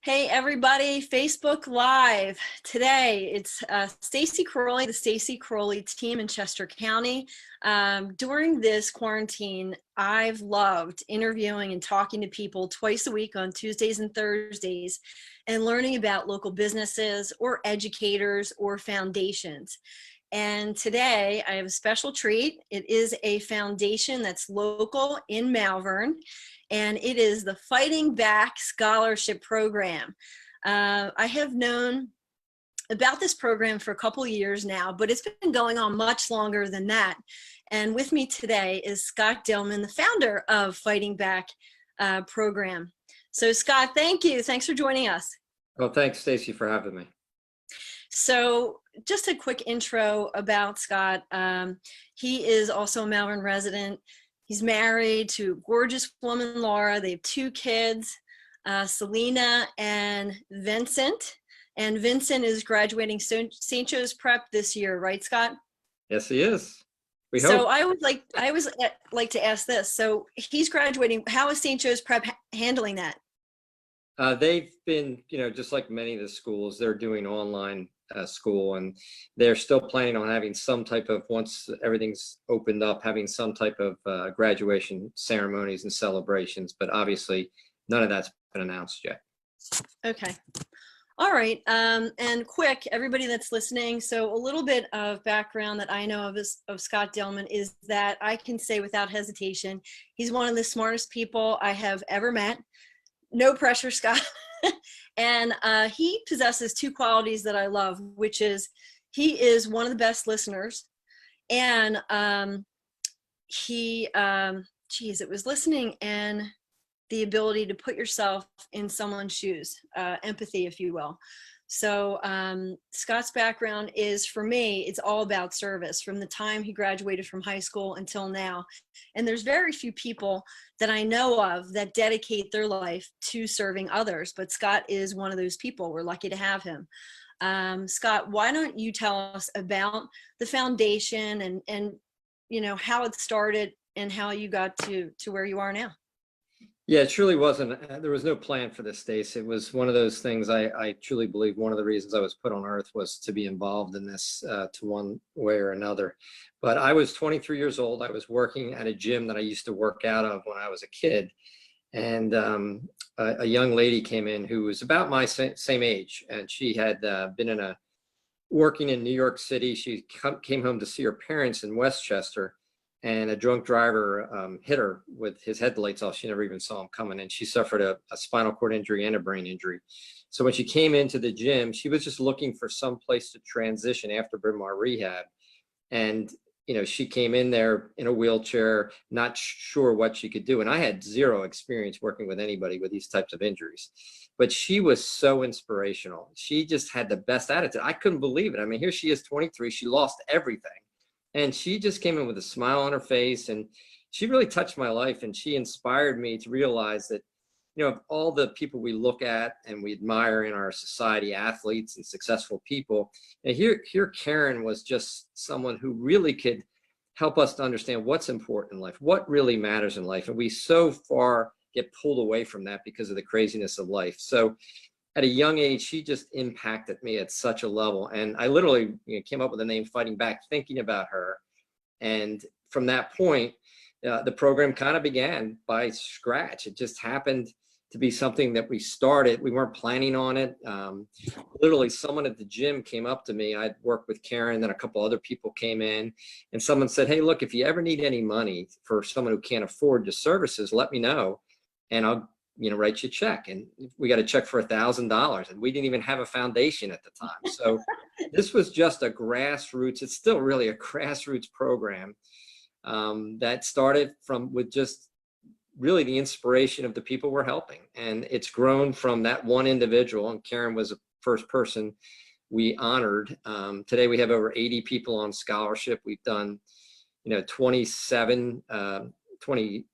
Hey everybody, Facebook Live. Today it's Stacie Koroly, the Stacie Koroly team in Chester County. During this quarantine, I've loved interviewing and talking to people twice a week on Tuesdays and Thursdays and learning about local businesses or educators or foundations. And today I have a special treat. It is a foundation that's local in Malvern, and it is the Fighting Back Scholarship Program. I have known about this program for a couple of years now, but it's been going on much longer than that. And with me today is Scott Dillman, the founder of Fighting Back program. So Scott, thank you. Thanks for joining us. Well, thanks, Stacie, for having me. So just a quick intro about Scott. He is also a Malvern resident. He's married to a gorgeous woman, Laura. They have two kids, Selena and Vincent. And Vincent is graduating St. Joe's Prep this year, right, Scott? Yes, he is. We hope. So I always like to ask this. So he's graduating. How is St. Joe's Prep handling that? They've been, just like many of the schools, they're doing online school, and they're still planning on having some type of, once everything's opened up, having some type of graduation ceremonies and celebrations. But obviously, none of that's been announced yet. Okay. All right. And quick, everybody that's listening. So a little bit of background that I know of Scott Dillman is that I can say without hesitation, he's one of the smartest people I have ever met. No pressure, Scott. And he possesses two qualities that I love, which is he is one of the best listeners. And it was listening and the ability to put yourself in someone's shoes, empathy, if you will. So Scott's background is, for me, it's all about service from the time he graduated from high school until now. And there's very few people that I know of that dedicate their life to serving others, but Scott is one of those people. We're lucky to have him. Scott, why don't you tell us about the foundation and how it started and how you got to where you are now? Yeah, it truly wasn't. There was no plan for this, Stace. It was one of those things. I truly believe one of the reasons I was put on earth was to be involved in this to one way or another. But I was 23 years old. I was working at a gym that I used to work out of when I was a kid. And a young lady came in who was about my same age. And she had been working in New York City. She came home to see her parents in Westchester. And a drunk driver hit her with his headlights off. She never even saw him coming, and she suffered a spinal cord injury and a brain injury. So when she came into the gym, she was just looking for some place to transition after Bryn Mawr rehab. And she came in there in a wheelchair, not sure what she could do. And I had zero experience working with anybody with these types of injuries. But she was so inspirational. She just had the best attitude. I couldn't believe it. I mean, here she is, 23. She lost everything. And she just came in with a smile on her face, and she really touched my life. And she inspired me to realize that, of all the people we look at and we admire in our society, athletes and successful people, and here Karen was just someone who really could help us to understand what's important in life, what really matters in life. And we so far get pulled away from that because of the craziness of life. So at a young age, she just impacted me at such a level. And I literally came up with the name Fighting Back, thinking about her. And from that point, the program kind of began by scratch. It just happened to be something that we started. We weren't planning on it. Literally, someone at the gym came up to me. I'd worked with Karen, then a couple other people came in, and someone said, "Hey, look, if you ever need any money for someone who can't afford the services, let me know, and I'll write you a check." And we got a check for $1,000, and we didn't even have a foundation at the time. So this was just a grassroots, it's still really a grassroots program that started with just really the inspiration of the people we're helping. And it's grown from that one individual, and Karen was the first person we honored. Today we have over 80 people on scholarship. We've done, 27,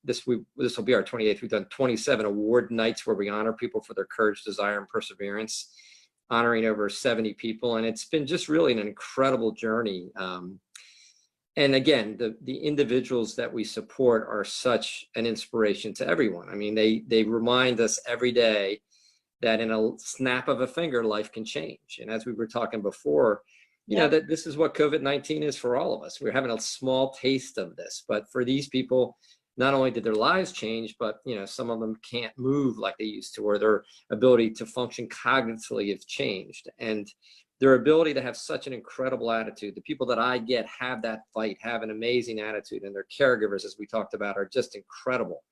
this will be our 28th. We've done 27 award nights where we honor people for their courage, desire, and perseverance, honoring over 70 people. And it's been just really an incredible journey. And again, the individuals that we support are such an inspiration to everyone. I mean, they remind us every day that in a snap of a finger, life can change. And as we were talking before, you know, Yep. that this is what COVID-19 is for all of us. We're having a small taste of this, but for these people, not only did their lives change, but, you know, some of them can't move like they used to, or their ability to function cognitively have changed. And their ability to have such an incredible attitude, the people that I get have that fight, have an amazing attitude, and their caregivers, as we talked about, are just incredible.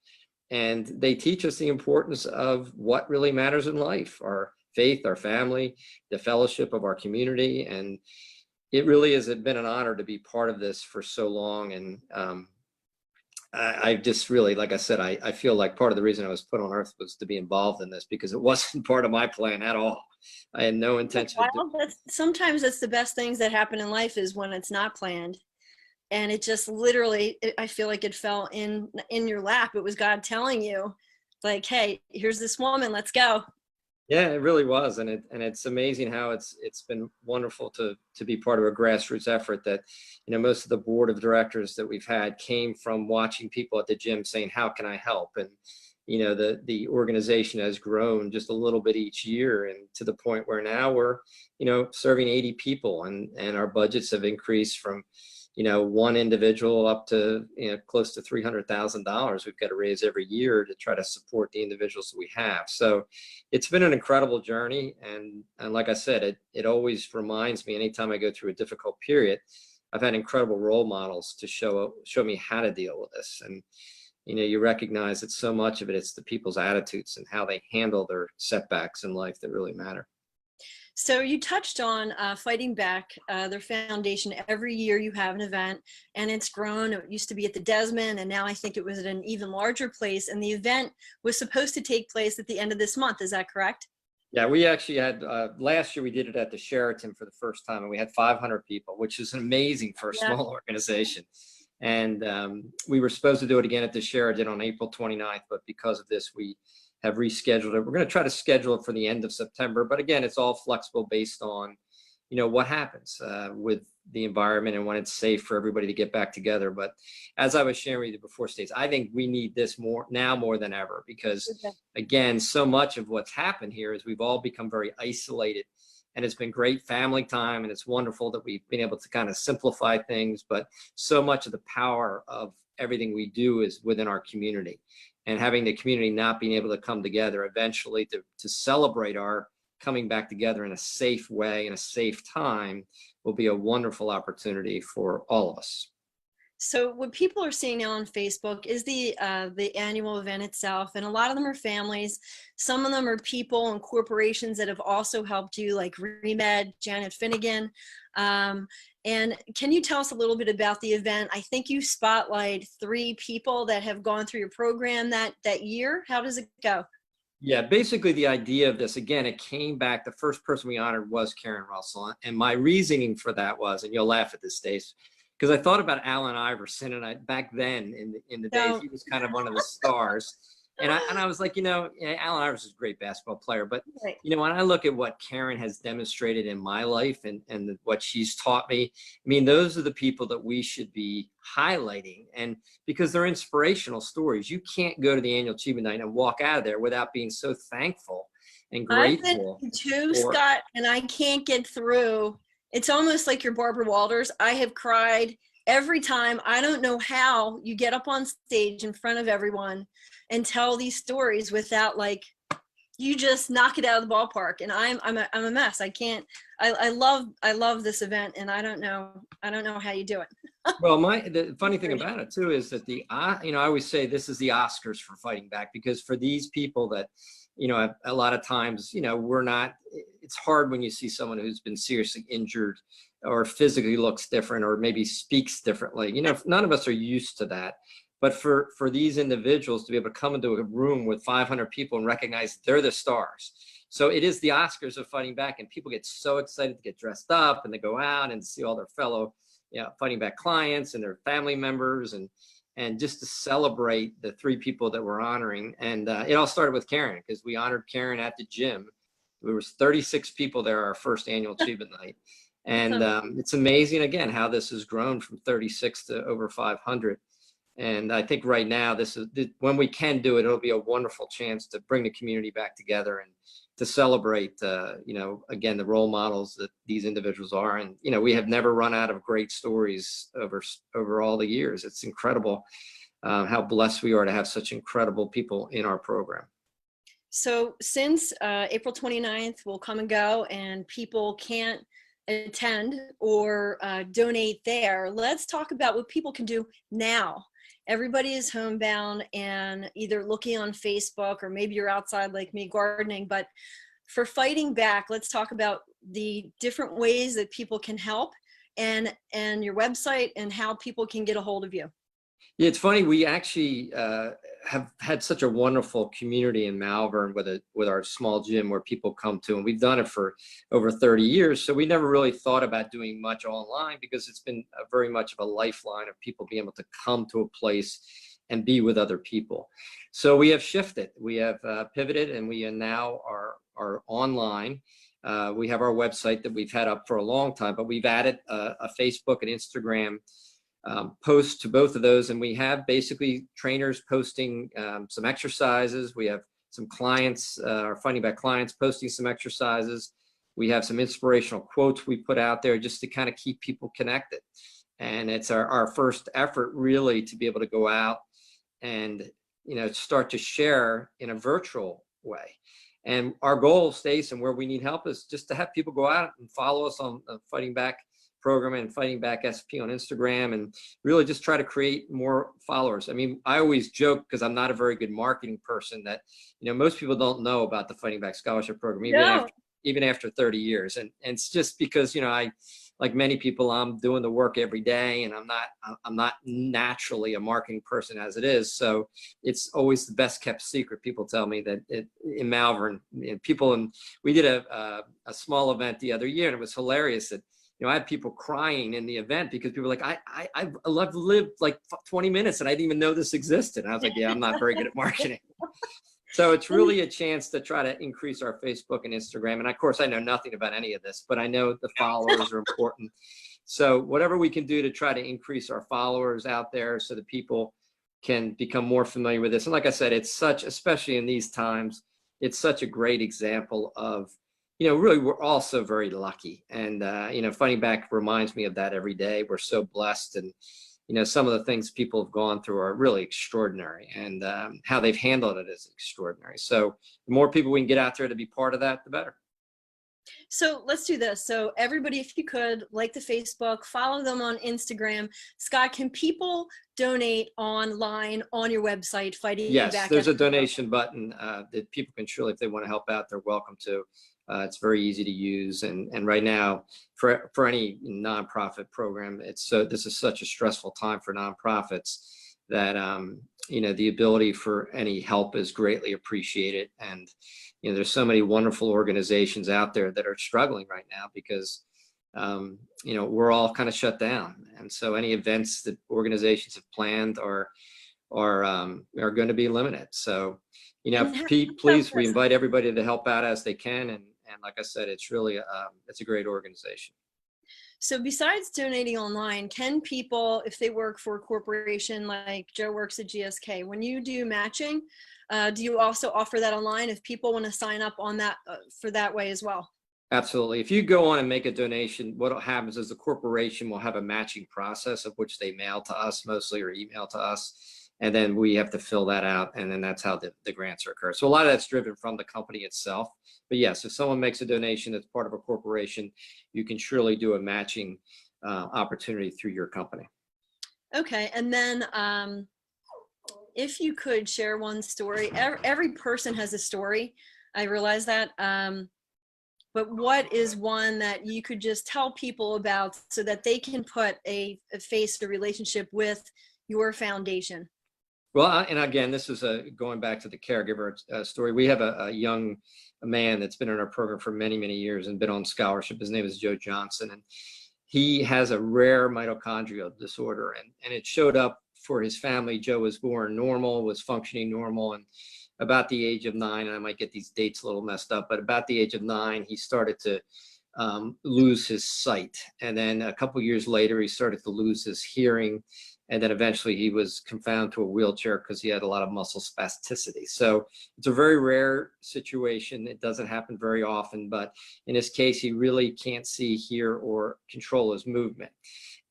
And they teach us the importance of what really matters in life, our faith, our family, the fellowship of our community. And it really has been an honor to be part of this for so long. And I just really, like I said, I feel like part of the reason I was put on earth was to be involved in this, because it wasn't part of my plan at all. I had no intention of doing it. Sometimes that's the best things that happen in life, is when it's not planned. And it just literally, I feel like it fell in your lap. It was God telling you, like, hey, here's this woman, let's go. Yeah, it really was. And it's amazing how it's been wonderful to be part of a grassroots effort that, you know, most of the board of directors that we've had came from watching people at the gym saying, how can I help? And, you know, the organization has grown just a little bit each year, and to the point where now we're, you know, serving 80 people, and our budgets have increased from, you know, one individual up to, you know, close to $300,000 we've got to raise every year to try to support the individuals that we have. So it's been an incredible journey. And like I said, it always reminds me, anytime I go through a difficult period, I've had incredible role models to show me how to deal with this. And, you know, you recognize that so much of it's the people's attitudes and how they handle their setbacks in life that really matter. So you touched on Fighting Back, their foundation. Every year you have an event, and it's grown. It used to be at the Desmond, and now I think it was at an even larger place. And the event was supposed to take place at the end of this month. Is that correct? Yeah, we actually had, last year we did it at the Sheraton for the first time, and we had 500 people, which is amazing for a Yeah. small organization. And we were supposed to do it again at the Sheraton on April 29th, but because of this, we have rescheduled it. We're going to try to schedule it for the end of September, but again, it's all flexible based on, you know, what happens with the environment and when it's safe for everybody to get back together. But as I was sharing with you before, Stacie, I think we need this more than ever, because Okay. again, so much of what's happened here is we've all become very isolated, and it's been great family time, and it's wonderful that we've been able to kind of simplify things, but so much of the power of everything we do is within our community. And having the community not being able to come together eventually to celebrate our coming back together in a safe way, in a safe time, will be a wonderful opportunity for all of us. So what people are seeing now on Facebook is the annual event itself, and a lot of them are families. Some of them are people and corporations that have also helped you, like Remed, Janet Finnegan. And can you tell us a little bit about the event? I think you spotlight 3 people that have gone through your program that year. How does it go? Yeah, basically the idea of this, again, it came back, the first person we honored was Karen Russell. And my reasoning for that was, and you'll laugh at this, Stace, because I thought about Allen Iverson, and back then in the days, No. he was kind of one of the stars. And I was like, you know, Allen Iverson is a great basketball player, but Right. you know, when I look at what Karen has demonstrated in my life and what she's taught me, I mean, those are the people that we should be highlighting, and because they're inspirational stories. You can't go to the annual achievement night and walk out of there without being so thankful and I've been grateful. to for Scott, and I can't get through. It's almost like your Barbara Walters. I have cried every time. I don't know how you get up on stage in front of everyone and tell these stories without, like, you just knock it out of the ballpark. And I'm a mess. I can't. I love this event, and I don't know how you do it. Well, the funny thing about it too is that you know, I always say this is the Oscars for Fighting Back, because for these people that, you know, a lot of times, you know, it's hard when you see someone who's been seriously injured or physically looks different or maybe speaks differently. You know, none of us are used to that. But for these individuals to be able to come into a room with 500 people and recognize they're the stars. So it is the Oscars of Fighting Back, and people get so excited to get dressed up and they go out and see all their fellow, you know, Fighting Back clients and their family members, and just to celebrate the 3 people that we're honoring. And it all started with Karen, because we honored Karen at the gym. There was 36 people there our first annual achievement night. And it's amazing, again, how this has grown from 36 to over 500. And I think right now, when we can do it, it'll be a wonderful chance to bring the community back together and to celebrate, again, the role models that these individuals are. And, we have never run out of great stories over all the years. It's incredible how blessed we are to have such incredible people in our program. So since April 29th will come and go and people can't attend or donate there, let's talk about what people can do now. Everybody is homebound and either looking on Facebook, or maybe you're outside like me gardening. But for Fighting Back, let's talk about the different ways that people can help, and your website and how people can get a hold of you. Yeah, it's funny. We actually have had such a wonderful community in Malvern with our small gym where people come to, and we've done it for over 30 years. So we never really thought about doing much online, because it's been very much of a lifeline of people being able to come to a place and be with other people. So we have shifted, we have pivoted, and we now are online. We have our website that we've had up for a long time, but we've added a Facebook and Instagram post to both of those, and we have basically trainers posting some exercises. We have some clients, our Fighting Back clients, posting some exercises. We have some inspirational quotes we put out there just to kind of keep people connected. And it's our first effort really to be able to go out and start to share in a virtual way. And our goal, Stace, and where we need help is just to have people go out and follow us on the Fighting Back program and Fighting Back SP on Instagram, and really just try to create more followers. I mean, I always joke, because I'm not a very good marketing person, that most people don't know about the Fighting Back Scholarship Program even after 30 years. And it's just because I, like many people, I'm doing the work every day, and I'm not naturally a marketing person as it is. So it's always the best kept secret. People tell me that in Malvern, we did a small event the other year, and it was hilarious that I had people crying in the event because people were like, I've lived like 20 minutes and I didn't even know this existed. And I was like, yeah, I'm not very good at marketing. So it's really a chance to try to increase our Facebook and Instagram. And of course, I know nothing about any of this, but I know the followers are important. So whatever we can do to try to increase our followers out there so that people can become more familiar with this. And like I said, especially in these times, it's such a great example of, really, we're all so very lucky. And, Fighting Back reminds me of that every day. We're so blessed. And, some of the things people have gone through are really extraordinary, and how they've handled it is extraordinary. So the more people we can get out there to be part of that, the better. So let's do this. So everybody, if you could, like the Facebook, follow them on Instagram. Scott, can people donate online on your website, Fighting Back? Yes, there's a donation button that people can surely, if they want to help out, they're welcome to. It's very easy to use, and right now, for any nonprofit program, this is such a stressful time for nonprofits that the ability for any help is greatly appreciated. And there's so many wonderful organizations out there that are struggling right now because we're all kind of shut down, and so any events that organizations have planned are going to be limited. So Pete, please, we invite everybody to help out as they can, and like I said, it's really it's a great organization. So besides donating online, can people, if they work for a corporation like Joe works at GSK, when you do matching, do you also offer that online if people want to sign up on that for that way as well? Absolutely. If you go on and make a donation, what happens is the corporation will have a matching process of which they mail to us mostly or email to us. And then we have to fill that out, and then that's how the grants occur. So a lot of that's driven from the company itself. But yes, if someone makes a donation that's part of a corporation, you can surely do a matching opportunity through your company. Okay, and then if you could share one story. Every person has a story. I realize that. But what is one that you could just tell people about so that they can put a face to relationship with your foundation? Well, and again, this is going back to the caregiver story. We have a young man that's been in our program for many, many years and been on scholarship. His name is Joe Johnson, and he has a rare mitochondrial disorder, and it showed up for his family. Joe was born normal, was functioning normal, and about the age of 9, and I might get these dates a little messed up, but about the age of 9, he started to lose his sight. And then a couple years later, he started to lose his hearing. And then eventually he was confined to a wheelchair because he had a lot of muscle spasticity. So it's a very rare situation. It doesn't happen very often, but in his case, he really can't see, hear, or control his movement.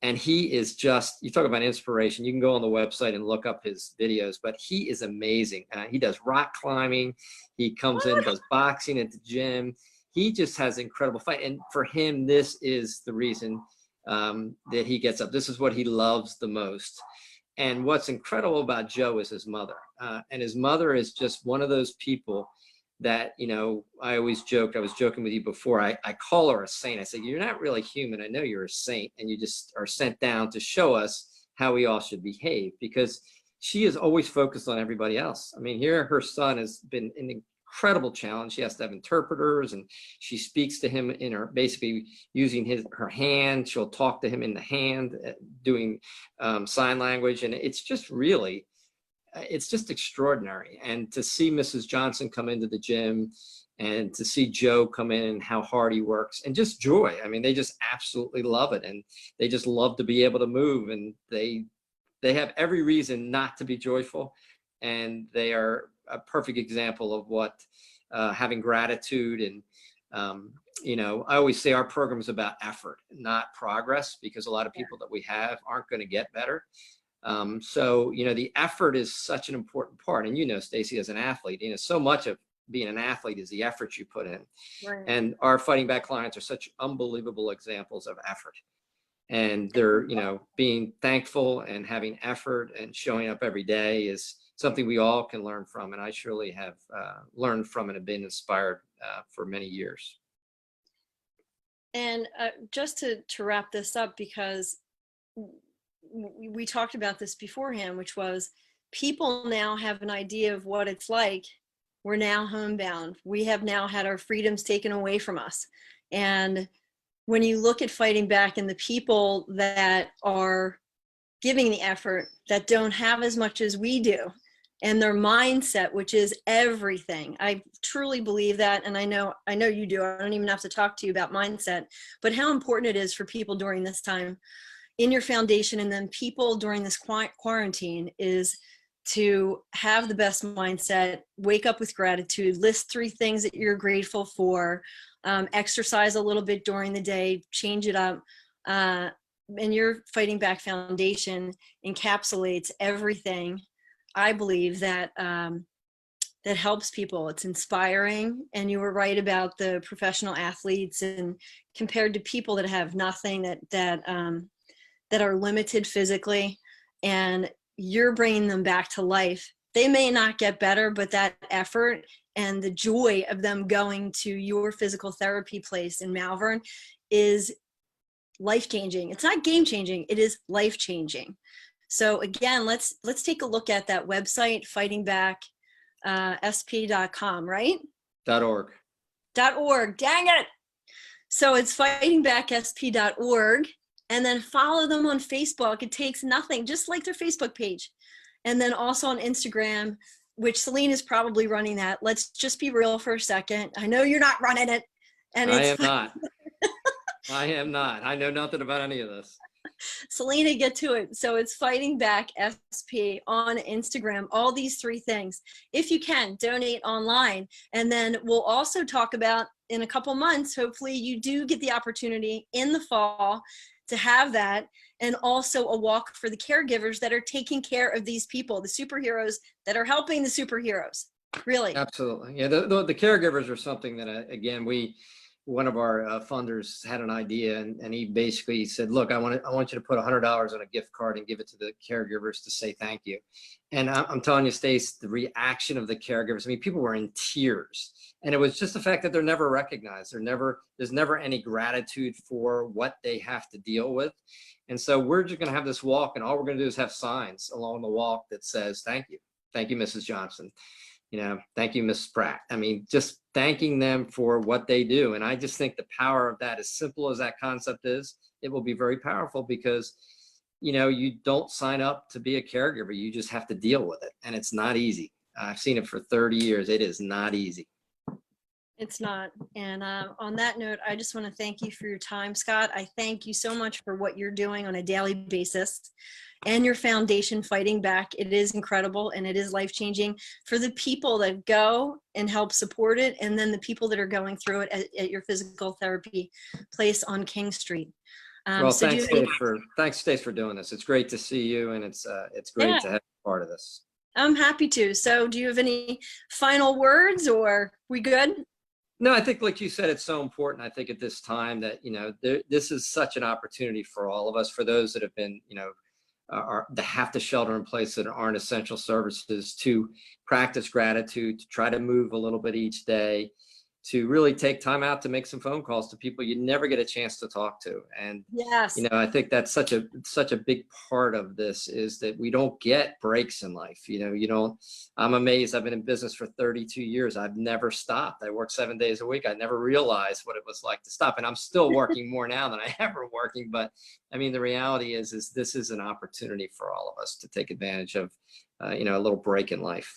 And he is just, you talk about inspiration. You can go on the website and look up his videos, but he is amazing. He does rock climbing. He comes in, does boxing at the gym. He just has incredible fight. And for him, this is the reason that he gets up. This is what he loves the most. And what's incredible about Joe is his mother. And his mother is just one of those people that, you know, I always joked, I was joking with you before, I call her a saint. I said, you're not really human. I know you're a saint, and you just are sent down to show us how we all should behave, because she is always focused on everybody else. I mean, here her son has been an incredible challenge. She has to have interpreters, and she speaks to him in her, basically using her hand. She'll talk to him in the hand, doing sign language. And it's just really, it's just extraordinary. And to see Mrs. Johnson come into the gym, and to see Joe come in and how hard he works, and just joy. I mean, they just absolutely love it. And they just love to be able to move, and they have every reason not to be joyful. And they are a perfect example of what having gratitude. And you know, I always say our program is about effort, not progress, because a lot of people that we have aren't going to get better. So, you know, the effort is such an important part. And, you know, Stacie, as an athlete, you know, so much of being an athlete is the effort you put in. Right. And our Fighting Back clients are such unbelievable examples of effort. And they're, you know, being thankful and having effort and showing up every day is something we all can learn from. And I surely have learned from and have been inspired for many years. And just to wrap this up, because we talked about this beforehand, which was people now have an idea of what it's like. We're now homebound. We have now had our freedoms taken away from us. And when you look at Fighting Back and the people that are giving the effort, that don't have as much as we do, and their mindset, which is everything. I truly believe that. And I know you do. I don't even have to talk to you about mindset, but how important it is for people during this time in your foundation, and then people during this quarantine, is to have the best mindset, wake up with gratitude, list 3 things that you're grateful for, exercise a little bit during the day, change it up. And your Fighting Back Foundation encapsulates everything, I believe, that that helps people. It's inspiring. And you were right about the professional athletes, and compared to people that have nothing, that are limited physically, and you're bringing them back to life. They may not get better, but that effort and the joy of them going to your physical therapy place in Malvern is life-changing. It's not game-changing, it is life-changing. So again, let's take a look at that website, fightingbacksp.com, right? .org. .org, dang it. So it's fightingbacksp.org. And then follow them on Facebook. It takes nothing, just like their Facebook page. And then also on Instagram, which Celine is probably running that. Let's just be real for a second. I know you're not running it. And I am not. I am not. I know nothing about any of this. Selena, get to it. So it's Fighting Back SP on Instagram, all these 3 things. If you can, donate online. And then we'll also talk about, in a couple months, hopefully you do get the opportunity in the fall to have that, and also a walk for the caregivers that are taking care of these people, the superheroes that are helping the superheroes. Really. Absolutely. Yeah, the caregivers are something that, again, one of our funders had an idea, and he basically said, look, I want you to put $100 on a gift card and give it to the caregivers to say thank you. And I'm telling you, Stace, the reaction of the caregivers, I mean, people were in tears. And it was just the fact that they're never recognized. There's never any gratitude for what they have to deal with. And so we're just going to have this walk, and all we're going to do is have signs along the walk that says, thank you, Mrs. Johnson. You know, thank you, Mrs. Pratt. I mean, just thanking them for what they do. And I just think the power of that, as simple as that concept is, it will be very powerful, because, you know, you don't sign up to be a caregiver. You just have to deal with it. And it's not easy. I've seen it for 30 years. It is not easy. It's not. And on that note, I just want to thank you for your time, Scott. I thank you so much for what you're doing on a daily basis. and your foundation fighting back. It is incredible and it is life-changing for the people that go and help support it, and then the people that are going through it at your physical therapy place on King Street. Well, So thanks, Stace, for doing this. It's great to see you, and it's great yeah, to have you part of this. I'm happy to. So do you have any final words, or we good? No, I think, like you said, it's so important. I think at this time that, this is such an opportunity for all of us, for those that have been, that have to shelter in place that aren't essential services, to practice gratitude, to try to move a little bit each day, to really take time out to make some phone calls to people you never get a chance to talk to. And Yes. I think that's such a big part of this, is that we don't get breaks in life. I'm amazed. I've been in business for 32 years. I've never stopped. I work 7 days a week. I never realized what it was like to stop. And I'm still working more now than I ever working. But I mean, the reality is this is an opportunity for all of us to take advantage of, a little break in life.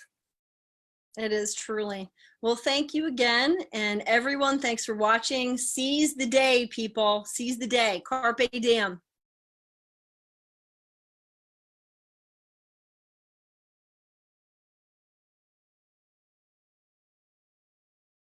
It is truly. Well, thank you again. And everyone, thanks for watching. Seize the day, people. Seize the day. Carpe diem.